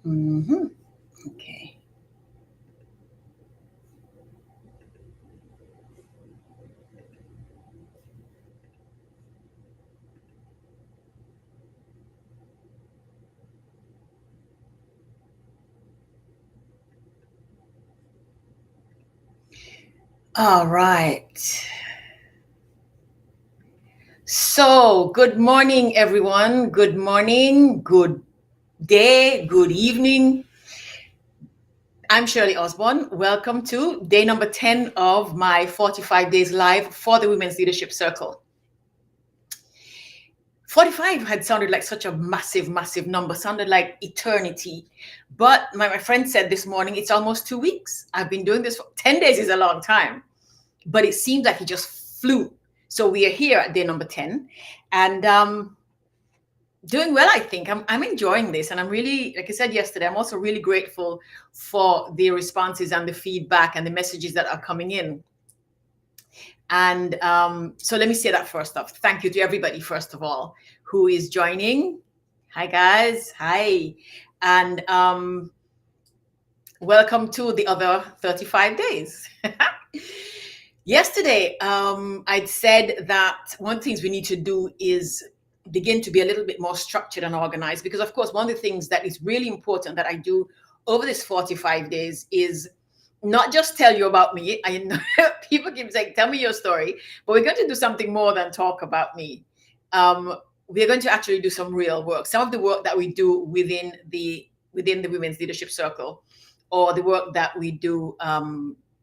Mm-hmm. Okay. All right. So, good morning, everyone. Good morning, good day, good evening. I'm Shirley Osborne. Welcome to day number 10 of my 45 days live for the Women's Leadership Circle. 45 had sounded like such a massive, massive number, sounded like eternity. But my friend said this morning, it's almost 2 weeks. I've been doing this for 10 days is a long time, but it seems like it just flew. So we are here at day number 10 and doing well, I think. I'm enjoying this. And I'm really, like I said yesterday, I'm also really grateful for the responses and the feedback and the messages that are coming in. And so let me say that first off. Thank you to everybody, first of all, who is joining. Hi, guys. Hi. And welcome to the other 35 days. Yesterday, I'd said that one of the things we need to do is begin to be a little bit more structured and organized. Because, of course, one of the things that is really important that I do over this 45 days is not just tell you about me. I know people keep saying, tell me your story, but we're going to do something more than talk about me. We're going to actually do some real work. Some of the work that we do within the Women's Leadership Circle, or the work that we do,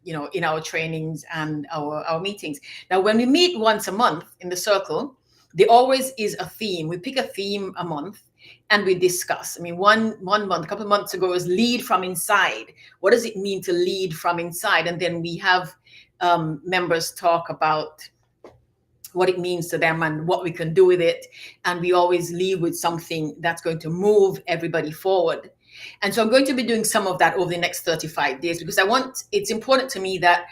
in our trainings and our meetings. Now, when we meet once a month in the circle, there always is a theme. We pick a theme a month and we discuss. I mean, one month, a couple of months ago, was lead from inside. What does it mean to lead from inside? And then we have members talk about what it means to them and what we can do with it. And we always leave with something that's going to move everybody forward. And so I'm going to be doing some of that over the next 35 days because it's important to me that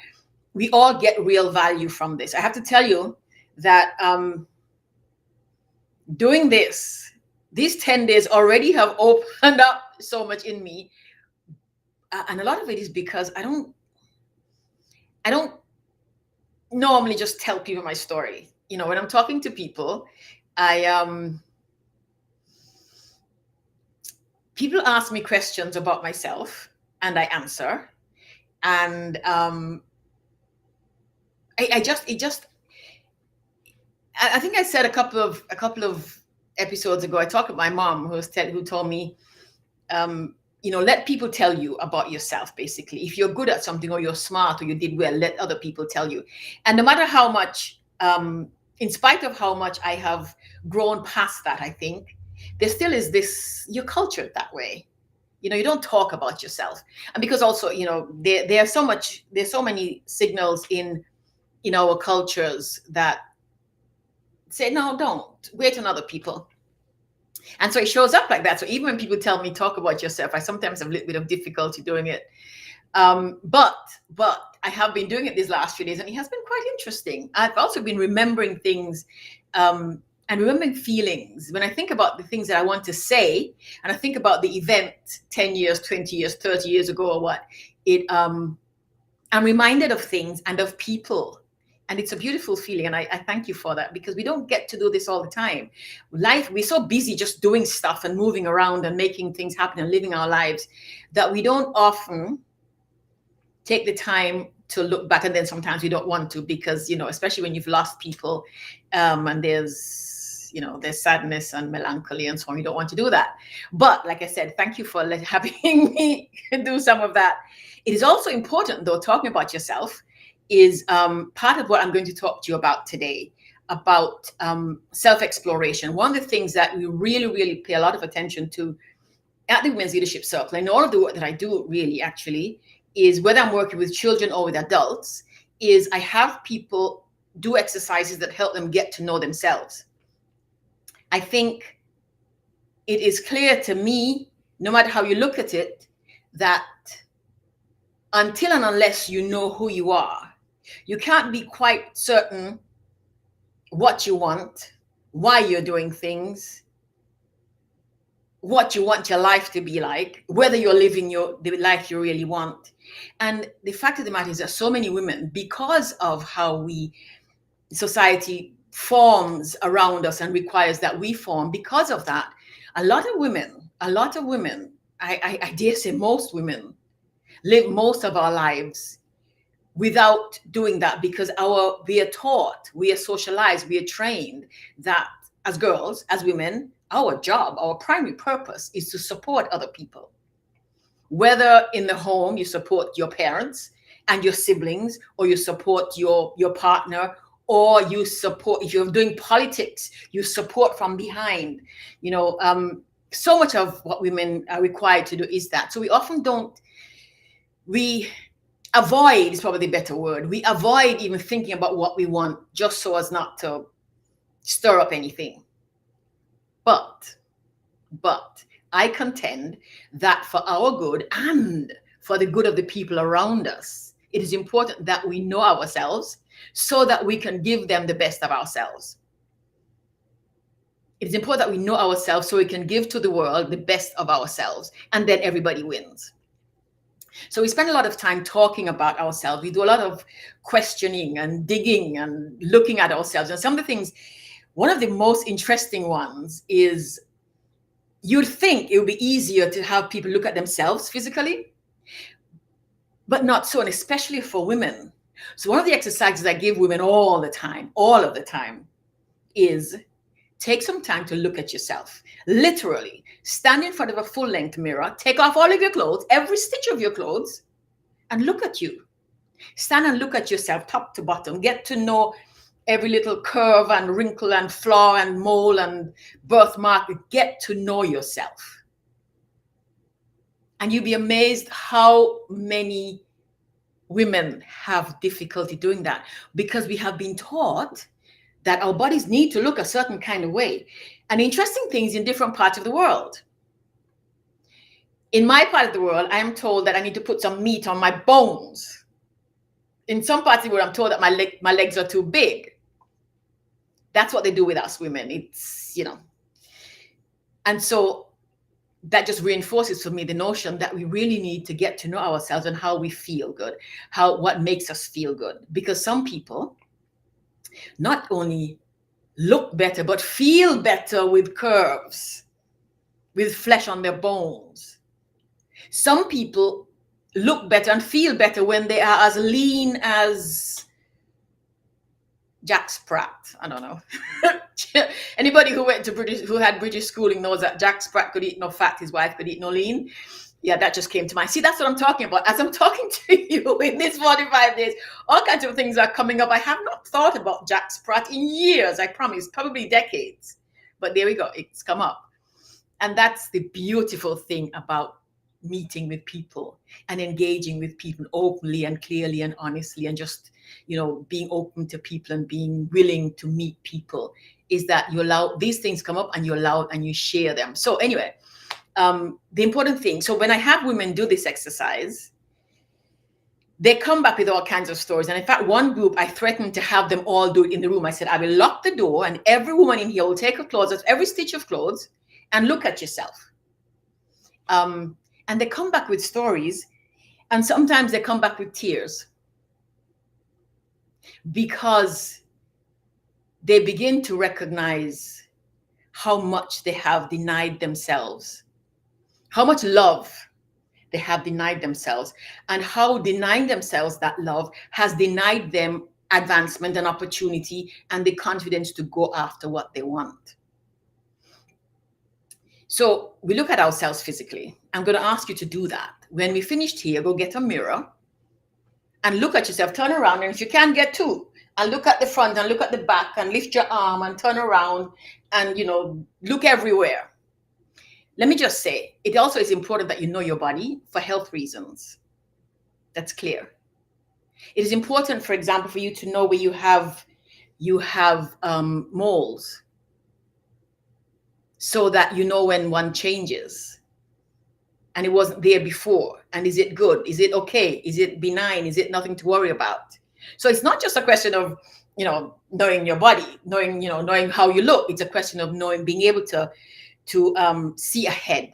we all get real value from this. I have to tell you that doing these 10 days already have opened up so much in me. And a lot of it is because I don't normally just tell people my story. When I'm talking to people, people ask me questions about myself and I answer. And I think I said a couple of episodes ago, I talked with my mom who told me, let people tell you about yourself, basically. If you're good at something or you're smart or you did well, let other people tell you. And no matter how much, in spite of how much I have grown past that, I think, there still is this, you're cultured that way. You don't talk about yourself. And because also, there's so many signals in our cultures that say, no, don't wait on other people. And so it shows up like that. So even when people tell me, talk about yourself, I sometimes have a little bit of difficulty doing it. But I have been doing it these last few days and it has been quite interesting. I've also been remembering things and remembering feelings. When I think about the things that I want to say, and I think about the event 10 years, 20 years, 30 years ago or what, I'm reminded of things and of people. And it's a beautiful feeling. And I thank you for that, because we don't get to do this all the time. We're so busy just doing stuff and moving around and making things happen and living our lives that we don't often take the time to look back. And then sometimes we don't want to, because, especially when you've lost people and there's sadness and melancholy and so on, you don't want to do that. But like I said, thank you for having me do some of that. It is also important, though, talking about yourself is part of what I'm going to talk to you about today, about self-exploration. One of the things that we really, really pay a lot of attention to at the Women's Leadership Circle, and all of the work that I do really actually, is whether I'm working with children or with adults, is I have people do exercises that help them get to know themselves. I think it is clear to me, no matter how you look at it, that until and unless you know who you are, you can't be quite certain what you want, why you're doing things, what you want your life to be like, whether you're living the life you really want. And the fact of the matter is that so many women, because of how society forms around us and requires that we form, because of that, a lot of women, I dare say most women, live most of our lives without doing that, because we are taught, we are socialized, we are trained that as girls, as women, our job, our primary purpose is to support other people. Whether in the home you support your parents and your siblings, or you support your partner, or you support, if you're doing politics, you support from behind. So much of what women are required to do is that. So we often don't, we avoid is probably the better word. We avoid even thinking about what we want, just so as not to stir up anything. But I contend that for our good and for the good of the people around us, it is important that we know ourselves so that we can give them the best of ourselves. It is important that we know ourselves so we can give to the world the best of ourselves, and then everybody wins. So we spend a lot of time talking about ourselves. We do a lot of questioning and digging and looking at ourselves. And some of the things, one of the most interesting ones is, you'd think it would be easier to have people look at themselves physically, but not so, and especially for women. So one of the exercises I give women all of the time, is take some time to look at yourself. Literally, stand in front of a full-length mirror, take off all of your clothes, every stitch of your clothes, and look at you. Stand and look at yourself top to bottom. Get to know every little curve and wrinkle and flaw and mole and birthmark. Get to know yourself. And you'll be amazed how many women have difficulty doing that, because we have been taught that our bodies need to look a certain kind of way. And interesting things in different parts of the world. In my part of the world, I am told that I need to put some meat on my bones. In some parts of the world, I'm told that my legs are too big. That's what they do with us women. It's, and so that just reinforces for me the notion that we really need to get to know ourselves and how we feel good, what makes us feel good. Because some people not only look better, but feel better with curves, with flesh on their bones. Some people look better and feel better when they are as lean as Jack Sprat. I don't know. Anybody who had British schooling knows that Jack Sprat could eat no fat, his wife could eat no lean. Yeah, that just came to mind. See, that's what I'm talking about. As I'm talking to you in this 45 days, all kinds of things are coming up. I have not thought about Jack Sprat in years, I promise, probably decades. But there we go, it's come up. And that's the beautiful thing about meeting with people and engaging with people openly and clearly and honestly, and just, being open to people and being willing to meet people, is that you allow these things come up and you allow and you share them. So anyway, the important thing, so when I have women do this exercise, they come back with all kinds of stories. And in fact, one group, I threatened to have them all do it in the room. I said, I will lock the door and every woman in here will take her clothes, every stitch of clothes, and look at yourself. And they come back with stories, and sometimes they come back with tears, because they begin to recognize how much they have denied themselves, how much love they have denied themselves, and how denying themselves that love has denied them advancement and opportunity and the confidence to go after what they want. So we look at ourselves physically. I'm going to ask you to do that. When we finished here, go get a mirror and look at yourself, turn around, and if you can, get two, and look at the front and look at the back and lift your arm and turn around and, look everywhere. Let me just say, it also is important that you know your body for health reasons. That's clear. It is important, for example, for you to know where you have moles, so that you know when one changes and it wasn't there before. And is it good? Is it okay? Is it benign? Is it nothing to worry about? So it's not just a question of, knowing your body, knowing how you look. It's a question of being able to see ahead.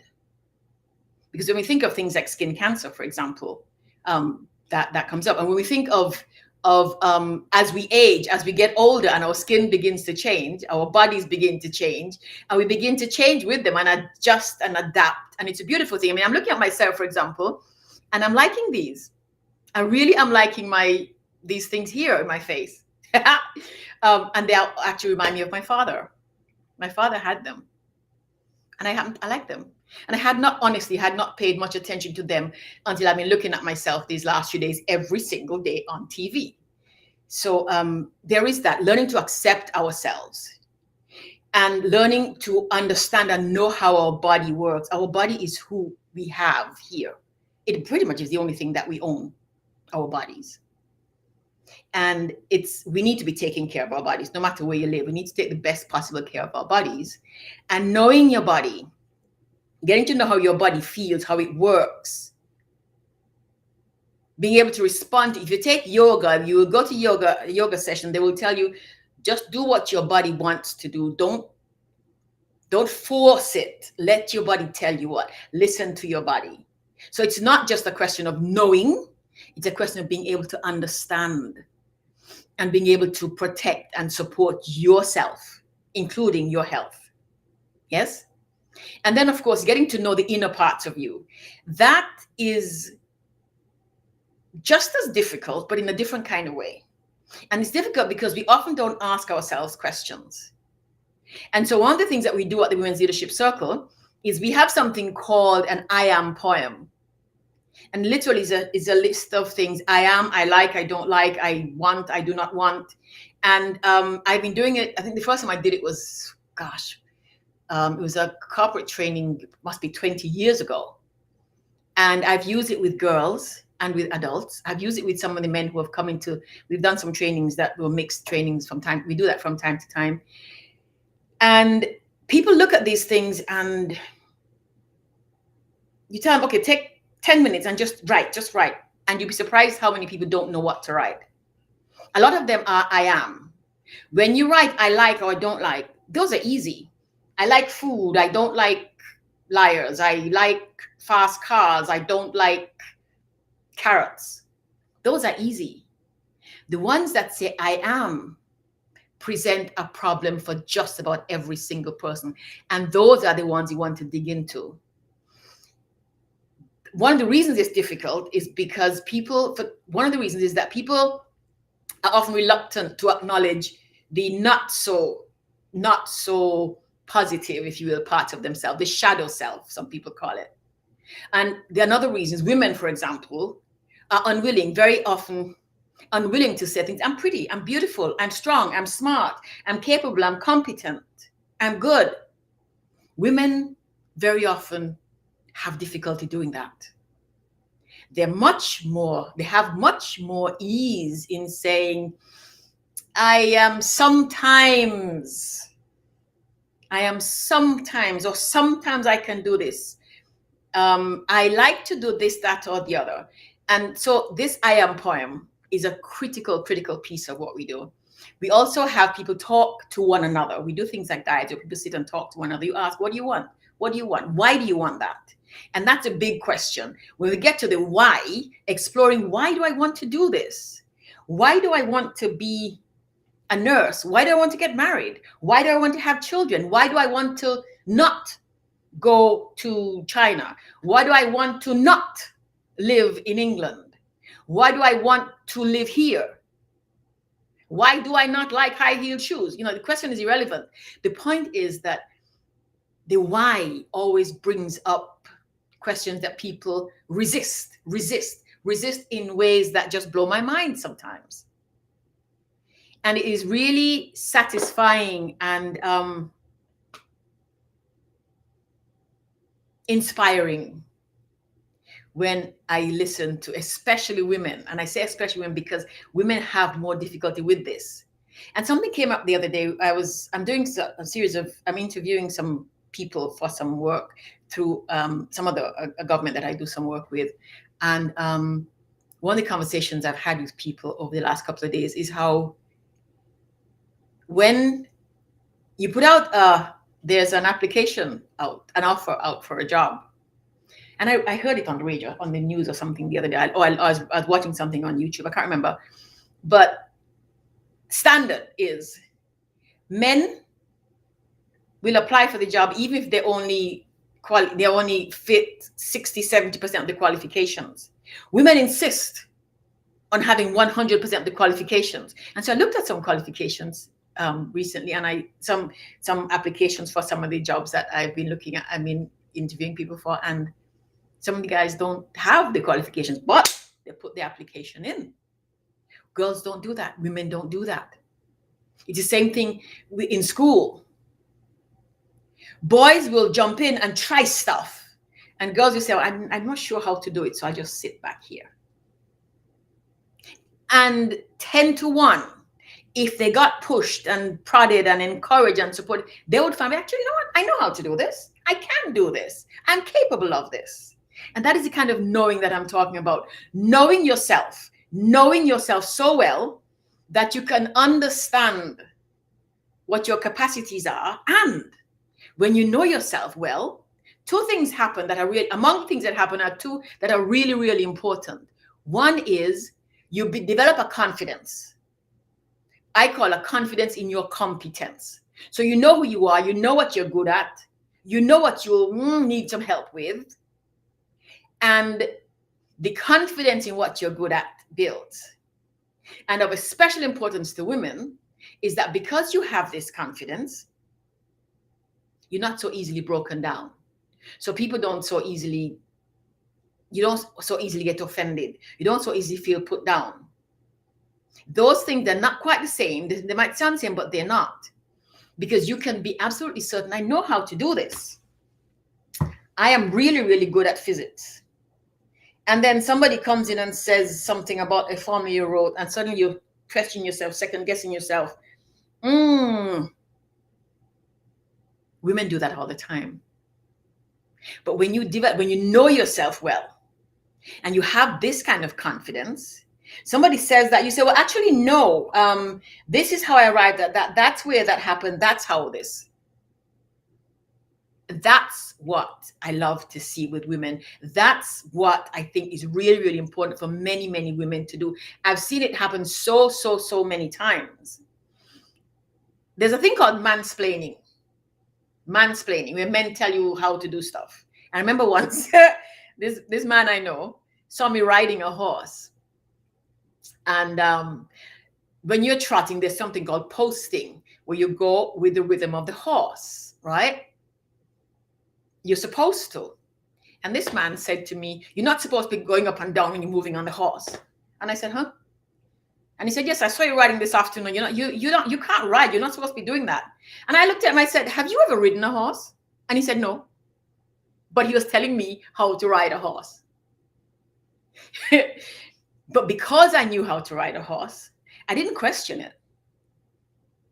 Because when we think of things like skin cancer, for example, that comes up. And when we think of as we age, as we get older and our skin begins to change, our bodies begin to change, and we begin to change with them and adjust and adapt. And it's a beautiful thing. I mean, I'm looking at myself, for example, and I'm liking these. I really am liking these things here in my face. And they actually remind me of my father. My father had them. And I like them. And I had not paid much attention to them until I've been looking at myself these last few days, every single day on TV. So there is that, learning to accept ourselves and learning to understand and know how our body works. Our body is who we have here. It pretty much is the only thing that we own, our bodies. And we need to be taking care of our bodies, no matter where you live. We need to take the best possible care of our bodies. And knowing your body, getting to know how your body feels, how it works, being able to respond. If you take yoga, you will go to yoga session, they will tell you, just do what your body wants to do. Don't force it. Let your body tell you what. Listen to your body. So it's not just a question of knowing, it's a question of being able to understand and being able to protect and support yourself, including your health. Yes? And then, of course, getting to know the inner parts of you. That is just as difficult, but in a different kind of way. And it's difficult because we often don't ask ourselves questions. And so one of the things that we do at the Women's Leadership Circle is we have something called an I am poem. And literally is a list of things. I am, I like, I don't like, I want, I do not want. And I've been doing it. I think the first time I did it was, it was a corporate training, must be 20 years ago. And I've used it with girls and with adults. I've used it with some of the men who have come we've done some trainings that were mixed trainings we do that from time to time. And people look at these things and you tell them, okay, take 10 minutes and just write. And you'll be surprised how many people don't know what to write. A lot of them are I am. When you write I like or I don't like, those are easy. I like food. I don't like liars. I like fast cars. I don't like carrots. Those are easy. The ones that say I am present a problem for just about every single person. And those are the ones you want to dig into. One of the reasons it's difficult is because people are often reluctant to acknowledge the not so positive, if you will, parts of themselves, the shadow self, some people call it. And there are other reasons. Women, for example, are very often unwilling to say things. I'm pretty, I'm beautiful, I'm strong, I'm smart, I'm capable, I'm competent, I'm good. Women very often have difficulty doing that. They have much more ease in saying, I am sometimes, or sometimes I can do this. I like to do this, that, or the other. And so this I am poem is a critical piece of what we do. We also have people talk to one another. We do things like that. So people sit and talk to one another. You ask, what do you want? What do you want? Why do you want that? And that's a big question. When we get to the why, exploring, why do I want to do this? Why do I want to be a nurse? Why do I want to get married? Why do I want to have children? Why do I want to not go to China? Why do I want to not live in England? Why do I want to live here? Why do I not like high-heeled shoes? The question is irrelevant. The point is that the why always brings up questions that people resist in ways that just blow my mind sometimes. And it is really satisfying and inspiring when I listen to especially women. And I say especially women because women have more difficulty with this. And something came up the other day. I'm doing a series of, I'm interviewing some people for some work through some other a government that I do some work with. And one of the conversations I've had with people over the last couple of days is how when you put out a there's an application out, an offer out for a job. And I heard it on the radio, on the news or something the other day. I was watching something on YouTube. I can't remember. But standard is men will apply for the job even if they only fit 60-70% of the qualifications. Women insist on having 100% of the qualifications. And so I looked at some qualifications recently, and some applications for some of the jobs that I've been looking at, interviewing people for, and some of the guys don't have the qualifications, but they put the application in. Girls don't do that. Women don't do that. It's the same thing in school. Boys will jump in and try stuff, and girls will say, I'm not sure how to do it, so I'll just sit back here. And 10-1, if they got pushed and prodded and encouraged and supported, they would find, actually, you know what? I know how to do this. I can do this. I'm capable of this. And that is the kind of knowing that I'm talking about. Knowing yourself so well that you can understand what your capacities are. And when you know yourself well, two things happen that are real. Among the things that happen are two that are really, really important. One is you develop a confidence. I call a confidence in your competence. So you know who you are, you know what you're good at, you know what you'll need some help with. And the confidence in what you're good at builds. And of especial importance to women is that because you have this confidence, you're not so easily broken down. So people don't so easily, you don't so easily get offended. You don't so easily feel put down. Those things, they're not quite the same. They might sound the same, but they're not. Because you can be absolutely certain, I know how to do this. I am really, really good at physics. And then somebody comes in and says something about a formula you wrote, and suddenly you question yourself, second guessing yourself. Women do that all the time. But when you know yourself well, and you have this kind of confidence, somebody says that, you say, well, actually, no, this is how I arrived at that. That's where that happened. That's how this. That's what I love to see with women. That's what I think is really, really important for many, many women to do. I've seen it happen so many times. There's a thing called mansplaining, where men tell you how to do stuff. I remember once, this man I know saw me riding a horse. And when you're trotting, there's something called posting, where you go with the rhythm of the horse, right? You're supposed to. And this man said to me, you're not supposed to be going up and down when you're moving on the horse. And I said, huh? And he said, yes, I saw you riding this afternoon. You can't ride. You're not supposed to be doing that. And I looked at him, I said, have you ever ridden a horse? And he said, no. But he was telling me how to ride a horse. But because I knew how to ride a horse, I didn't question it.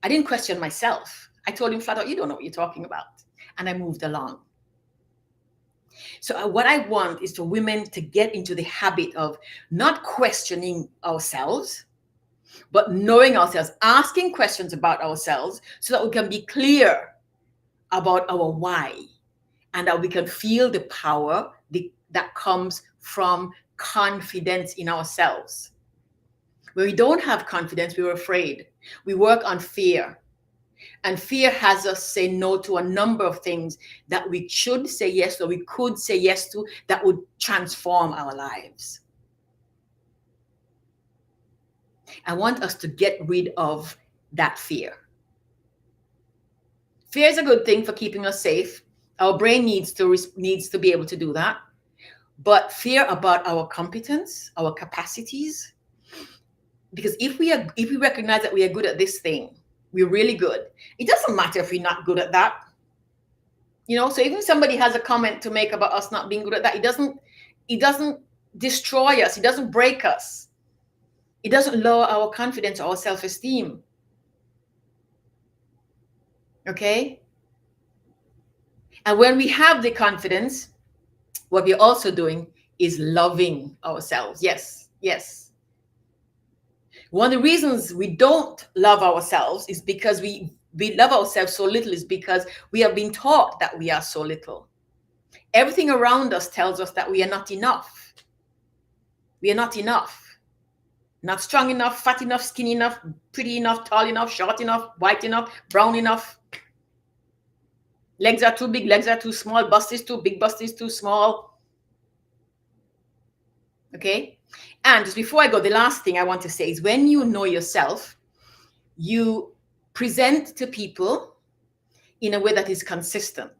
I didn't question myself. I told him flat out, you don't know what you're talking about. And I moved along. So what I want is for women to get into the habit of not questioning ourselves, but knowing ourselves, asking questions about ourselves so that we can be clear about our why, and that we can feel the power that comes from confidence in ourselves. When we don't have confidence, we're afraid. We work on fear. And fear has us say no to a number of things that we should say yes to, or we could say yes to, that would transform our lives. I want us to get rid of that fear. Fear is a good thing for keeping us safe. Our brain needs to be able to do that. But fear about our competence, our capacities, because if we recognize that we are good at this thing, we're really good. It doesn't matter if we're not good at that. So even if somebody has a comment to make about us not being good at that, it doesn't destroy us. It doesn't break us. It doesn't lower our confidence or our self-esteem. Okay? And when we have the confidence, what we're also doing is loving ourselves. Yes, yes. One of the reasons we don't love ourselves is because we we love ourselves so little is because we have been taught that we are so little. Everything around us tells us that we are not enough. We are not enough. Not strong enough, fat enough, skinny enough, pretty enough, tall enough, short enough, white enough, brown enough. Legs are too big, legs are too small, bust is too big, bust is too small. Okay? And just before I go, the last thing I want to say is when you know yourself, you present to people in a way that is consistent.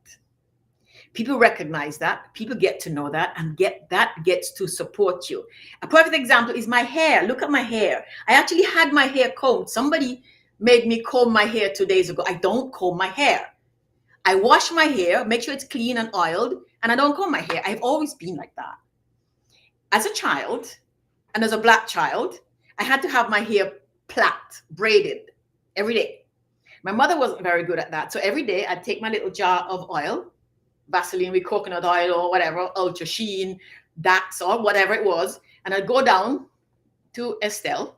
People recognize that, people get to know that, and gets to support you. A perfect example is my hair. Look at my hair. I actually had my hair combed. Somebody made me comb my hair 2 days ago. I don't comb my hair. I wash my hair, make sure it's clean and oiled, and I don't comb my hair. I've always been like that. As a child, and as a black child, I had to have my hair plait, braided every day. My mother wasn't very good at that. So every day I'd take my little jar of oil, Vaseline with coconut oil or whatever, Ultra Sheen, Dax or whatever it was, and I'd go down to Estelle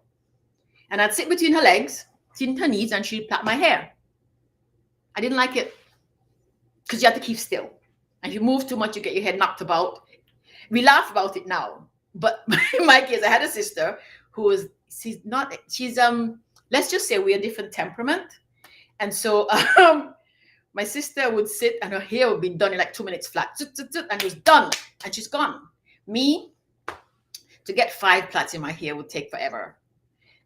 and I'd sit between her legs, between her knees, and she'd plait my hair. I didn't like it because you have to keep still. And if you move too much, you get your head knocked about. We laugh about it now, but in my case, I had a sister who was, let's just say we're a different temperament. And so my sister would sit and her hair would be done in like 2 minutes flat, and it was done, and she's gone. Me, to get 5 plaits in my hair would take forever.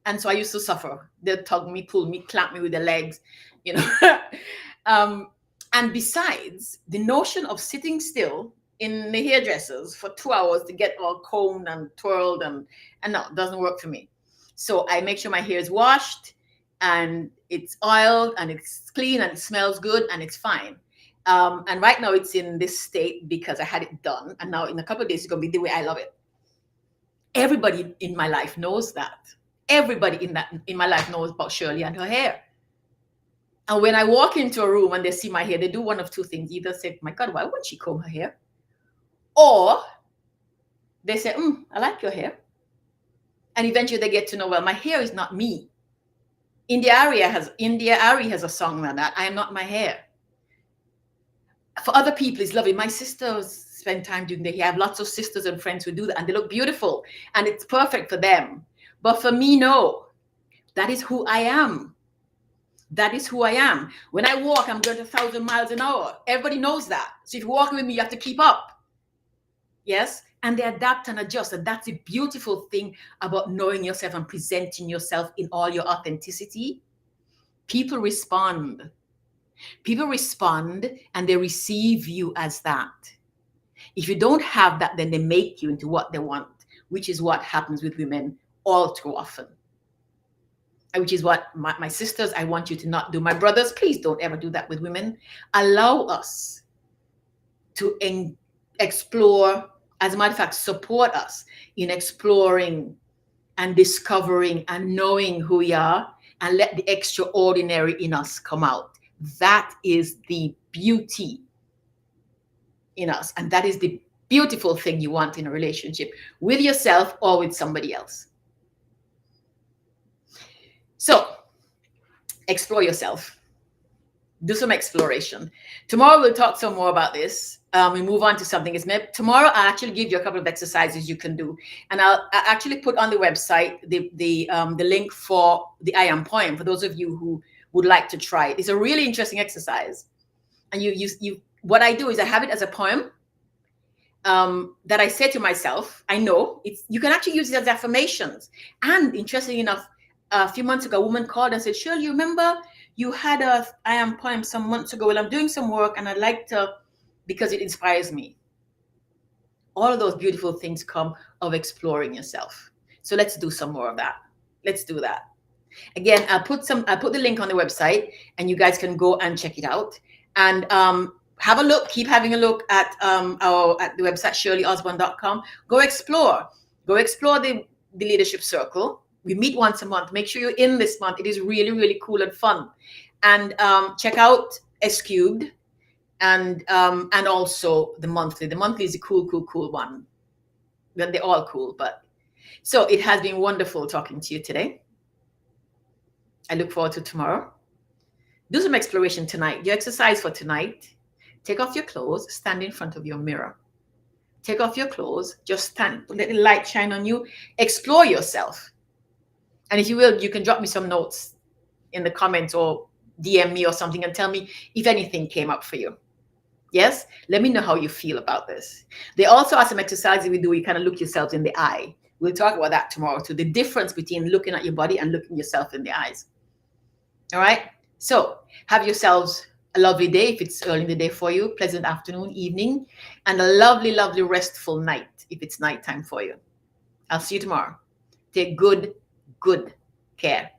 And so I used to suffer. They'd tug me, pull me, clamp me with their legs, you know. And besides, the notion of sitting still in the hairdressers for 2 hours to get all combed and twirled and no, it doesn't work for me. So I make sure my hair is washed and it's oiled and it's clean and it smells good and it's fine. And right now it's in this state because I had it done. And now in a couple of days, it's going to be the way I love it. Everybody in my life knows that. Everybody in my life knows about Shirley and her hair. And when I walk into a room and they see my hair, they do one of two things. Either say, my God, why wouldn't she comb her hair? Or they say, I like your hair. And eventually they get to know, well, my hair is not me. India Ari has a song like that. I am not my hair. For other people, it's lovely. My sisters spend time doing their hair. I have lots of sisters and friends who do that, and they look beautiful, and it's perfect for them. But for me, no. That is who I am. That is who I am. When I walk, I'm going 1,000 miles an hour. Everybody knows that. So if you're walking with me, you have to keep up. Yes? And they adapt and adjust. And that's the beautiful thing about knowing yourself and presenting yourself in all your authenticity. People respond. People respond and they receive you as that. If you don't have that, then they make you into what they want, which is what happens with women all too often. Which is what my sisters, I want you to not do. My brothers, please don't ever do that with women. Allow us to explore, as a matter of fact, support us in exploring and discovering and knowing who we are, and let the extraordinary in us come out. That is the beauty in us. And that is the beautiful thing you want in a relationship with yourself or with somebody else. So explore yourself. Do some exploration. Tomorrow we'll talk some more about this. We move on to something. Tomorrow I'll actually give you a couple of exercises you can do, and I'll actually put on the website the link for the I Am poem for those of you who would like to try it. It's a really interesting exercise, and you what I do is I have it as a poem that I say to myself. I know you can actually use it as affirmations. And interestingly enough, a few months ago, a woman called and said, Shirley, you remember you had a I Am poem some months ago? Well, I'm doing some work and I'd like to, because it inspires me. All of those beautiful things come of exploring yourself. So let's do some more of that. Let's do that. Again, I'll put the link on the website and you guys can go and check it out. And have a look, keep having a look at the website, shirleyosborne.com. Go explore the leadership circle. We meet once a month. Make sure you're in this month. It is really, really cool and fun. And check out S Cubed and also the monthly. The monthly is a cool one. Well, they're all cool, but so it has been wonderful talking to you today. I look forward to tomorrow. Do some exploration tonight. Your exercise for tonight. Take off your clothes, stand in front of your mirror. Take off your clothes, just stand, let the light shine on you. Explore yourself. And if you will, you can drop me some notes in the comments or DM me or something and tell me if anything came up for you. Yes? Let me know how you feel about this. They also are some exercises we do. You kind of look yourself in the eye. We'll talk about that tomorrow too. The difference between looking at your body and looking yourself in the eyes. All right? So have yourselves a lovely day if it's early in the day for you, pleasant afternoon, evening, and a lovely, lovely restful night if it's nighttime for you. I'll see you tomorrow. Take good care.